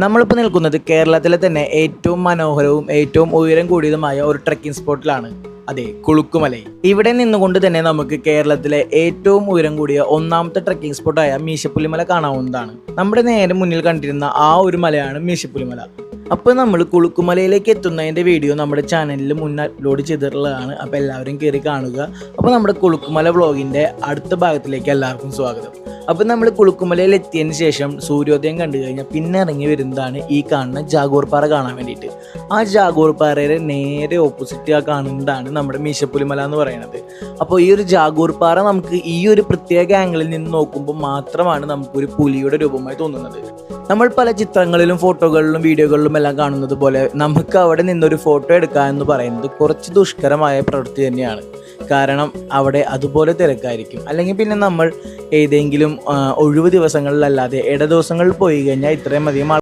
നമ്മളിപ്പോൾ നിൽക്കുന്നത് കേരളത്തിലെ തന്നെ ഏറ്റവും മനോഹരവും ഏറ്റവും ഉയരം കൂടിയതുമായ ഒരു ട്രെക്കിംഗ് സ്പോട്ടിലാണ്. അതെ, കുളുക്കുമല. ഇവിടെ നിന്നുകൊണ്ട് തന്നെ നമുക്ക് കേരളത്തിലെ ഏറ്റവും ഉയരം കൂടിയ ഒന്നാമത്തെ ട്രെക്കിംഗ് സ്പോട്ടായ മീശപ്പുലിമല കാണാവുന്നതാണ്. നമ്മുടെ നേരെ മുന്നിൽ കണ്ടിരുന്ന ആ ഒരു മലയാണ് മീശപ്പുലിമല. അപ്പോൾ നമ്മൾ കുളുക്കുമലയിലേക്ക് എത്തുന്നതിൻ്റെ വീഡിയോ നമ്മുടെ ചാനലിൽ മുന്നേ അപ്ലോഡ് ചെയ്തിട്ടുള്ളതാണ്. അപ്പോൾ എല്ലാവരും കയറി കാണുക. അപ്പോൾ നമ്മുടെ കുളുക്കുമല വ്ളോഗിൻ്റെ അടുത്ത ഭാഗത്തിലേക്ക് എല്ലാവർക്കും സ്വാഗതം. അപ്പോൾ നമ്മൾ കുളുക്കുമലയിൽ എത്തിയതിന് ശേഷം സൂര്യോദയം കണ്ടു കഴിഞ്ഞാൽ പിന്നെ ഇറങ്ങി വരുന്നതാണ് ഈ കാണുന്ന ജാഗോർ പാറ കാണാൻ വേണ്ടിയിട്ട്. ആ ജാഗോർ പാറയുടെ നേരെ ഓപ്പോസിറ്റ് ആ കാണുന്നതാണ് നമ്മുടെ മീശപ്പുലിമല എന്ന് പറയുന്നത്. അപ്പോൾ ഈ ഒരു ജാഗോർ പാറ നമുക്ക് ഈ ഒരു പ്രത്യേക ആംഗിളിൽ നിന്ന് നോക്കുമ്പോൾ മാത്രമാണ് നമുക്കൊരു പുലിയുടെ രൂപമായി തോന്നുന്നത്. നമ്മൾ പല ചിത്രങ്ങളിലും ഫോട്ടോകളിലും വീഡിയോകളിലും എല്ലാം കാണുന്നത് പോലെ നമുക്ക് അവിടെ നിന്നൊരു ഫോട്ടോ എടുക്കുക എന്ന് പറയുന്നത് കുറച്ച് ദുഷ്കരമായ പ്രവൃത്തി തന്നെയാണ്. കാരണം അവിടെ അതുപോലെ തിരക്കായിരിക്കും. അല്ലെങ്കിൽ പിന്നെ നമ്മൾ ഏതെങ്കിലും ഒഴിവ് ദിവസങ്ങളിലല്ലാതെ ഇട ദിവസങ്ങളിൽ പോയി കഴിഞ്ഞാൽ ഇത്രയും അധികം